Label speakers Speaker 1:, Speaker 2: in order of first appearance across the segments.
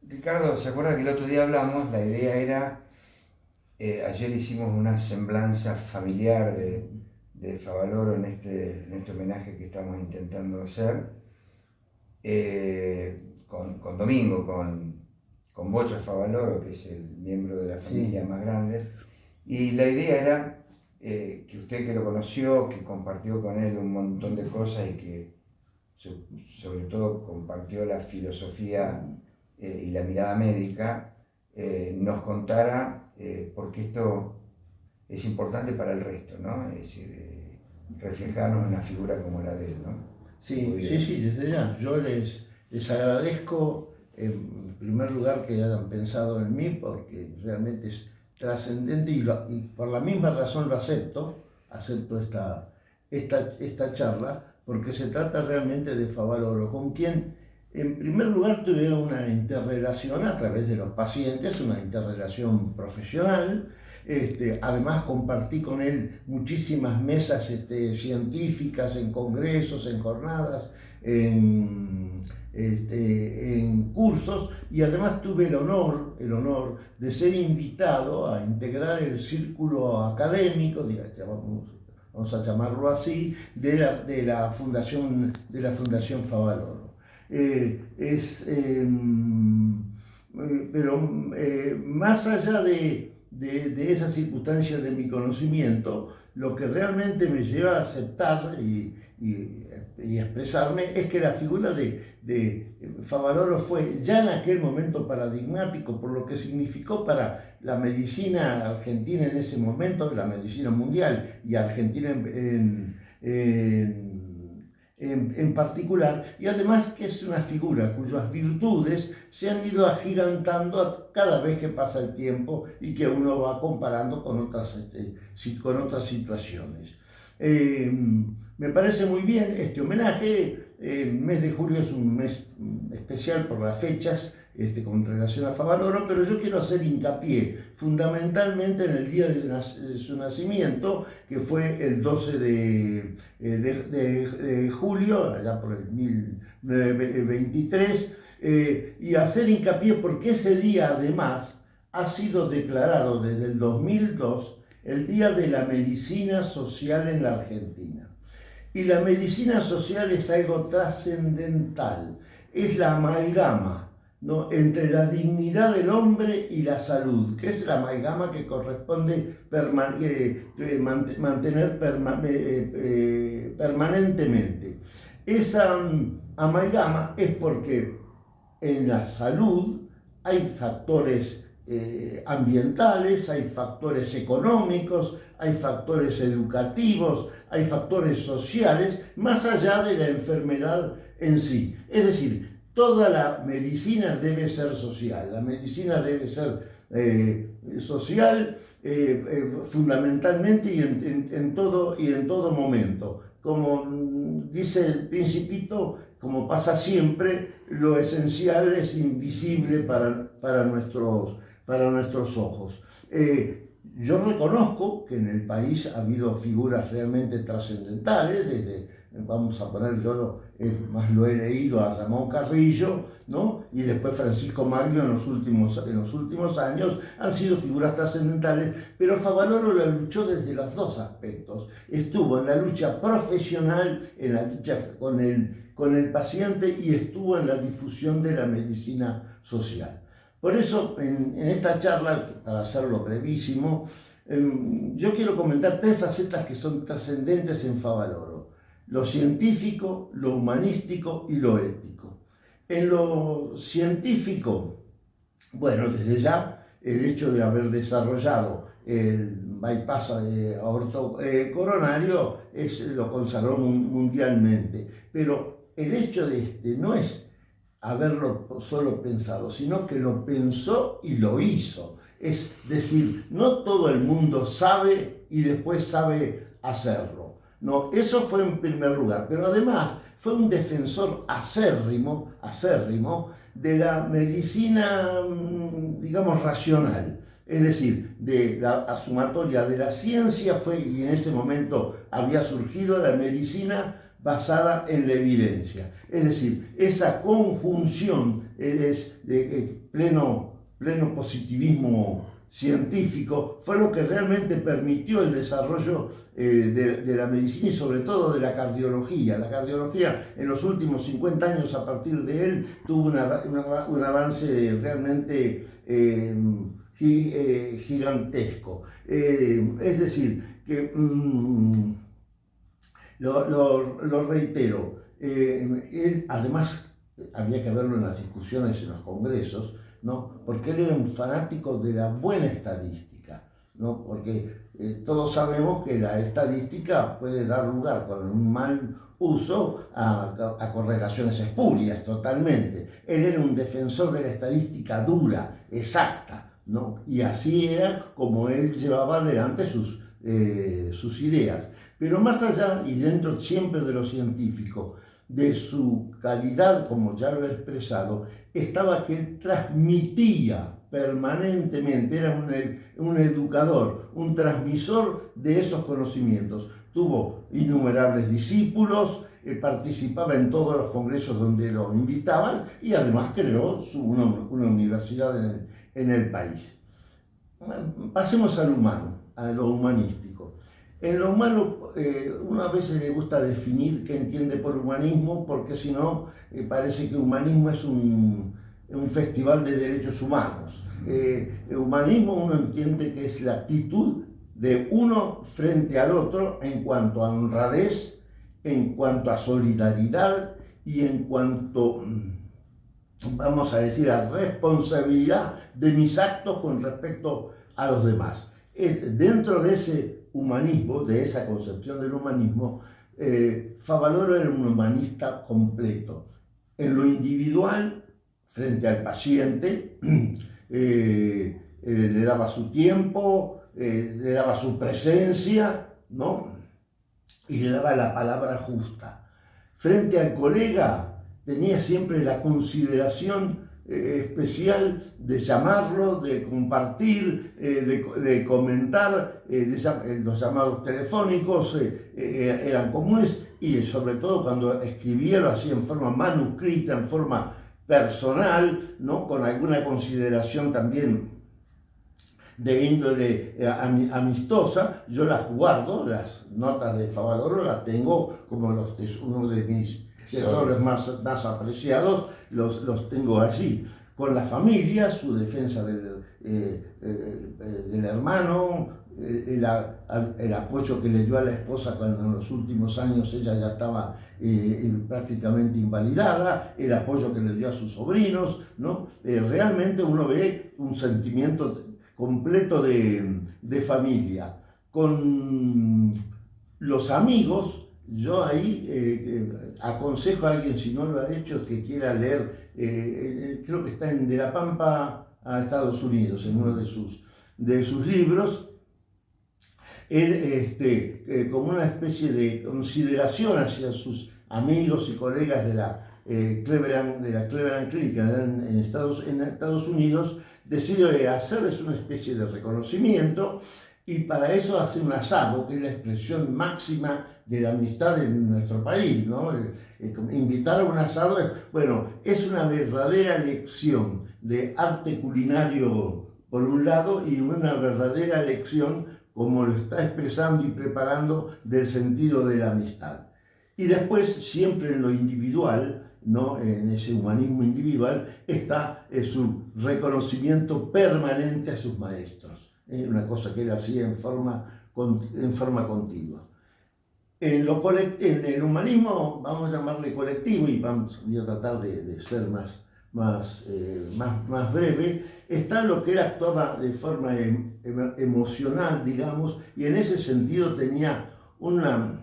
Speaker 1: Ricardo, ¿se acuerda que el otro día hablamos? La idea era, ayer hicimos una semblanza familiar de Favaloro en este homenaje que estamos intentando hacer, con Domingo, con Bocho Favaloro, que es el miembro de la familia
Speaker 2: Sí,
Speaker 1: más grande. Y la idea era que usted, que lo conoció, que compartió con él un montón de cosas y que sobre todo compartió la filosofía y la mirada médica, nos contara por qué esto es importante para el resto, ¿no? Es decir, reflejarnos en una figura como la de él, ¿no? Si
Speaker 2: sí, sí,
Speaker 1: pudiera.
Speaker 2: sí, desde ya. Yo les agradezco en primer lugar que hayan pensado en mí porque realmente es trascendente y por la misma razón lo acepto esta charla porque se trata realmente de Favaloro, con quien en primer lugar tuve una interrelación a través de los pacientes, una interrelación profesional. Además compartí con él muchísimas mesas científicas en congresos, en jornadas, en cursos, y además tuve el honor de ser invitado a integrar el círculo académico, vamos a llamarlo así, de la Fundación Favaloro. Pero más allá de esa circunstancia de mi conocimiento, lo que realmente me lleva a aceptar y expresarme es que la figura de Favaloro fue ya en aquel momento paradigmático por lo que significó para la medicina argentina en ese momento, la medicina mundial y argentina en particular, y además que es una figura cuyas virtudes se han ido agigantando cada vez que pasa el tiempo y que uno va comparando con otras situaciones. Eh, Me parece muy bien este homenaje. El mes de julio es un mes especial por las fechas con relación a Favaloro, pero yo quiero hacer hincapié fundamentalmente en el día de su nacimiento, que fue el 12 de julio, allá por el 1923, y hacer hincapié porque ese día además ha sido declarado desde el 2002 el Día de la Medicina Social en la Argentina. Y la medicina social es algo trascendental, es la amalgama, ¿no?, entre la dignidad del hombre y la salud, que es la amalgama que corresponde mantener permanentemente. Esa amalgama es porque en la salud hay factores ambientales, hay factores económicos, hay factores educativos, hay factores sociales, más allá de la enfermedad en sí. Es decir, toda la medicina debe ser social, la medicina debe ser social fundamentalmente y en todo momento. Como dice el Principito, como pasa siempre, lo esencial es invisible para nuestros ojos. Yo reconozco que en el país ha habido figuras realmente trascendentales, vamos a poner, yo más lo he leído a Ramón Carrillo, ¿no?, y después Francisco Magno en los últimos años, han sido figuras trascendentales, pero Favaloro la luchó desde los dos aspectos. Estuvo en la lucha profesional, en la lucha con el paciente, y estuvo en la difusión de la medicina social. Por eso, en esta charla, para hacerlo brevísimo, yo quiero comentar tres facetas que son trascendentes en Favaloro: lo científico, lo humanístico y lo ético. En lo científico, bueno, desde ya, el hecho de haber desarrollado el bypass coronario lo consagró mundialmente, pero el hecho de no es haberlo solo pensado, sino que lo pensó y lo hizo. Es decir, no todo el mundo sabe y después sabe hacerlo. No, eso fue en primer lugar, pero además fue un defensor acérrimo de la medicina, digamos, racional. Es decir, de la sumatoria de la ciencia y en ese momento había surgido la medicina basada en la evidencia. Es decir, esa conjunción es pleno positivismo científico, fue lo que realmente permitió el desarrollo de la medicina y sobre todo de la cardiología. La cardiología en los últimos 50 años a partir de él tuvo un avance realmente gigantesco. Es decir, que lo reitero, él además había que verlo en las discusiones en los congresos, ¿no? Porque él era un fanático de la buena estadística, ¿no? Porque todos sabemos que la estadística puede dar lugar con un mal uso a correlaciones espurias totalmente. Él era un defensor de la estadística dura, exacta, ¿no? Y así era como él llevaba adelante sus ideas. Pero más allá, y dentro siempre de lo científico, de su calidad, como ya lo he expresado, estaba que él transmitía permanentemente, era un educador, un transmisor de esos conocimientos. Tuvo innumerables discípulos, participaba en todos los congresos donde lo invitaban y además creó una universidad en el país. Pasemos al humano, a lo humanístico. En lo humano, uno a veces le gusta definir qué entiende por humanismo, porque si no, parece que humanismo es un festival de derechos humanos. El humanismo uno entiende que es la actitud de uno frente al otro en cuanto a honradez, en cuanto a solidaridad y en cuanto, vamos a decir, a responsabilidad de mis actos con respecto a los demás. Dentro de ese humanismo, de esa concepción del humanismo, Favaloro era un humanista completo. En lo individual, frente al paciente, le daba su tiempo, le daba su presencia, ¿no? Y le daba la palabra justa. Frente al colega, tenía siempre la consideración especial de llamarlo, de compartir, de comentar, los llamados telefónicos eran comunes y sobre todo cuando escribía lo hacía en forma manuscrita, en forma personal, ¿no? Con alguna consideración también de índole amistosa. Yo las guardo, las notas de Favaloro las tengo como uno de mis tesoros más apreciados, los tengo allí. Con la familia, su defensa del hermano, el apoyo que le dio a la esposa cuando en los últimos años ella ya estaba prácticamente invalidada, el apoyo que le dio a sus sobrinos, ¿no? Realmente uno ve un sentimiento completo de familia. Con los amigos, yo ahí aconsejo a alguien, si no lo ha hecho, que quiera leer, creo que está en De la Pampa a Estados Unidos, en uno de sus libros, él, como una especie de consideración hacia sus amigos y colegas de la Cleveland Clinic en Estados Unidos, decide hacerles una especie de reconocimiento y para eso hace un asado, que es la expresión máxima de la amistad en nuestro país, ¿no? Invitar a un asado, bueno, es una verdadera lección de arte culinario por un lado y una verdadera lección, como lo está expresando y preparando, del sentido de la amistad. Y después, siempre en lo individual, ¿no? En ese humanismo individual, está su reconocimiento permanente a sus maestros. Una cosa que él hacía en forma continua. En el humanismo, vamos a llamarle colectivo, y voy a tratar de ser más breve, está lo que él actuaba de forma emocional, digamos, y en ese sentido tenía una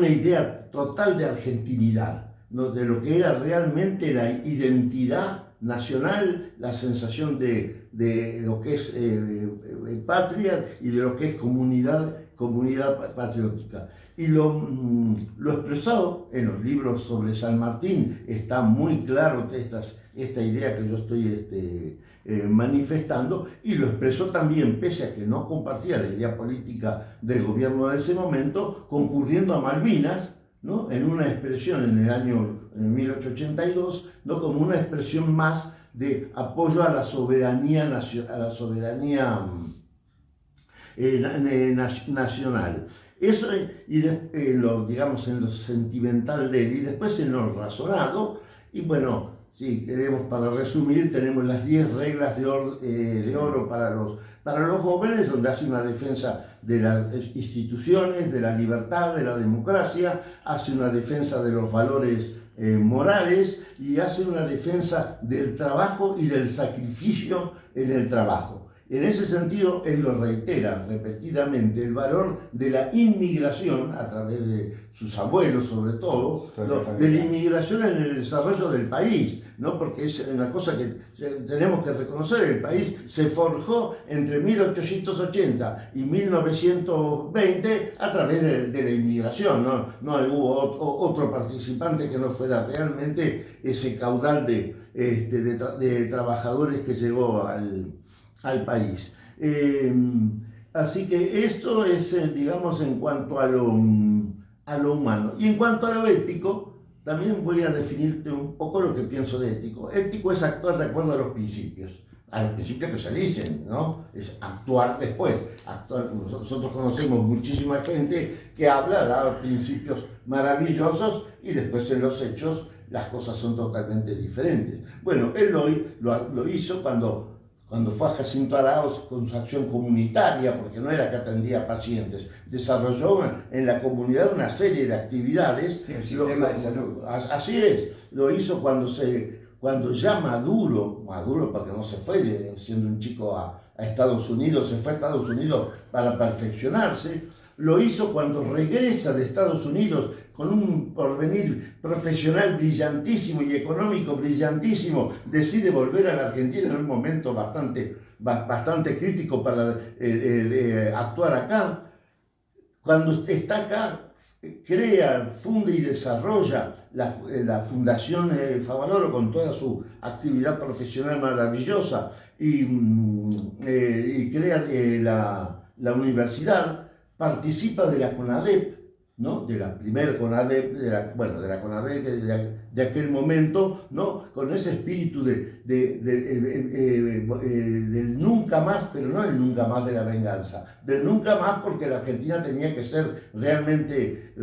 Speaker 2: idea total de argentinidad, ¿no? De lo que era realmente la identidad nacional, la sensación de lo que es patria y de lo que es comunidad patriótica. Y lo expresó en los libros sobre San Martín, está muy claro esta idea que yo estoy manifestando, y lo expresó también, pese a que no compartía la idea política del gobierno de ese momento, concurriendo a Malvinas, ¿no? En una expresión en el año en 1882, ¿no? Como una expresión más de apoyo a la soberanía, nacional. Eso digamos, en lo sentimental de él, y después en lo razonado. Y bueno, si queremos, para resumir, tenemos las 10 reglas de oro para los jóvenes, donde hace una defensa de las instituciones, de la libertad, de la democracia, hace una defensa de los valores morales, y hace una defensa del trabajo y del sacrificio en el trabajo. En ese sentido, él lo reitera repetidamente, el valor de la inmigración, a través de sus abuelos sobre todo, de la inmigración en el desarrollo del país, ¿no? Porque es una cosa que tenemos que reconocer: el país se forjó entre 1880 y 1920 a través de la inmigración, ¿no? No hubo otro participante que no fuera realmente ese caudal de trabajadores que llegó al país. Así que esto es, digamos, en cuanto a lo humano. Y en cuanto a lo ético, también voy a definirte un poco lo que pienso de ético. Ético es actuar de acuerdo a los principios que se dicen, ¿no? Es actuar después. Nosotros conocemos muchísima gente que da principios maravillosos y después en los hechos las cosas son totalmente diferentes. Bueno, él lo hizo cuando fue a Jacinto Arauz con su acción comunitaria, porque no era que atendía pacientes, desarrolló en la comunidad una serie de actividades.
Speaker 1: Sí, el sistema de salud.
Speaker 2: Así es, lo hizo cuando ya Maduro, porque no se fue siendo un chico a Estados Unidos, se fue a Estados Unidos para perfeccionarse. Lo hizo cuando regresa de Estados Unidos con un porvenir profesional brillantísimo y económico brillantísimo, decide volver a la Argentina en un momento bastante crítico para actuar acá. Cuando está acá, funde y desarrolla la Fundación Favaloro con toda su actividad profesional maravillosa, y crea la universidad, participa de la CONADEP, ¿no? De la primera CONADEP, de la CONADEP de aquel momento, ¿no? Con ese espíritu del nunca más, pero no el nunca más de la venganza, del nunca más, porque la Argentina tenía que ser realmente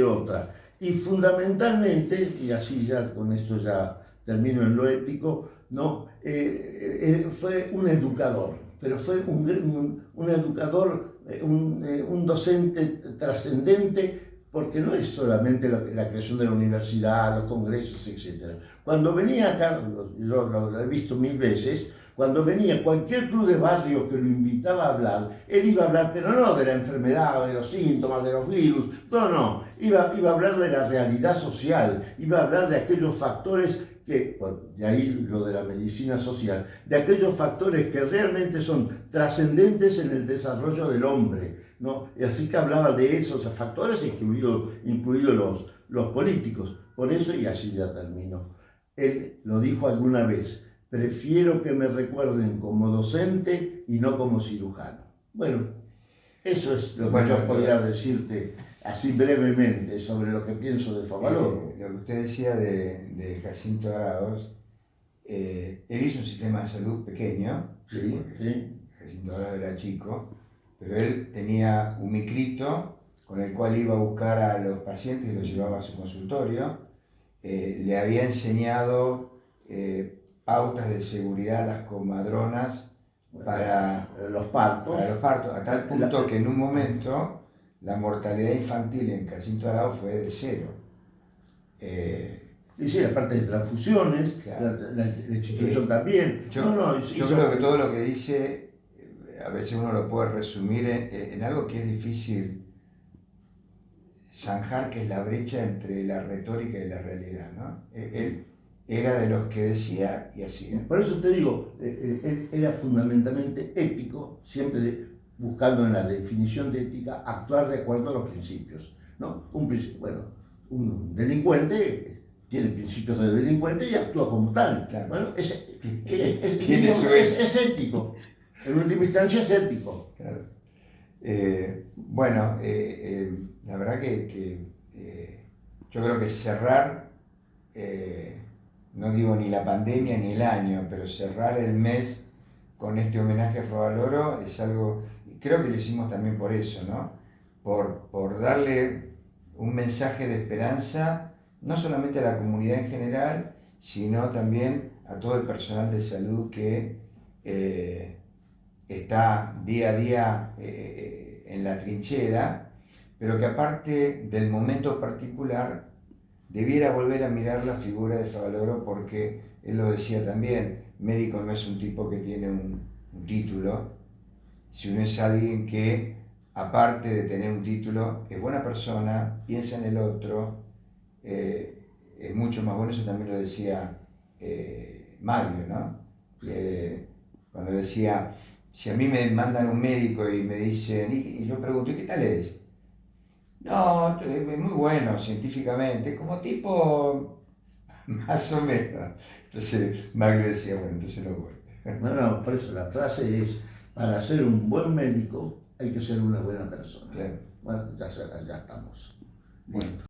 Speaker 2: otra. Y fundamentalmente, y así ya con esto ya termino en lo ético, ¿no? Fue un educador, pero fue un educador, un docente trascendente, porque no es solamente la creación de la universidad, los congresos, etc. Cuando venía acá, yo lo he visto 1000 veces, cuando venía cualquier club de barrio que lo invitaba a hablar, él iba a hablar, pero no de la enfermedad, de los síntomas, de los virus, no, iba a hablar de la realidad social, iba a hablar de aquellos factores de ahí lo de la medicina social, de aquellos factores que realmente son trascendentes en el desarrollo del hombre, ¿no? Y así que hablaba de esos factores, incluidos los políticos. Por eso, y así ya termino, él lo dijo alguna vez: prefiero que me recuerden como docente y no como cirujano. Bueno, eso es lo que yo podría decirte así brevemente sobre lo que pienso de Favaloro.
Speaker 1: Lo que usted decía de Jacinto Arauz, él hizo un sistema de salud pequeño,
Speaker 2: sí.
Speaker 1: Jacinto Arauz era chico, pero él tenía un micrito con el cual iba a buscar a los pacientes y los llevaba a su consultorio. Le había enseñado pautas de seguridad a las comadronas para los partos, a tal punto que en un momento la mortalidad infantil en Jacinto Arauz fue de 0.
Speaker 2: Y sí, la parte de transfusiones, claro. la institución también.
Speaker 1: Yo creo que todo lo que dice, a veces uno lo puede resumir en algo que es difícil zanjar, que es la brecha entre la retórica y la realidad, ¿no? Él era de los que decía y hacía.
Speaker 2: Por eso te digo, él era fundamentalmente ético, siempre buscando en la definición de ética actuar de acuerdo a los principios, ¿no? Un delincuente tiene principios de delincuente y actúa como tal.
Speaker 1: Claro.
Speaker 2: Bueno, es ético. En última instancia es ético.
Speaker 1: Claro. La verdad que yo creo que cerrar, no digo ni la pandemia ni el año, pero cerrar el mes con este homenaje a Favaloro es algo, y creo que lo hicimos también por eso, ¿no? Por darle un mensaje de esperanza, no solamente a la comunidad en general, sino también a todo el personal de salud que está día a día en la trinchera, pero que aparte del momento particular, debiera volver a mirar la figura de Favaloro, porque él lo decía también, médico no es un tipo que tiene un título, sino es alguien que, aparte de tener un título, es buena persona, piensa en el otro, es mucho más bueno. Eso también lo decía Maglio, ¿no? Cuando decía, si a mí me mandan un médico y me dicen, y yo pregunto, ¿y qué tal es? No, es muy bueno científicamente, como tipo más o menos. Entonces Maglio decía, bueno, entonces no voy.
Speaker 2: No, no, por eso la frase es, para ser un buen médico hay que ser una buena persona.
Speaker 1: Claro.
Speaker 2: Bueno, ya estamos. Listo.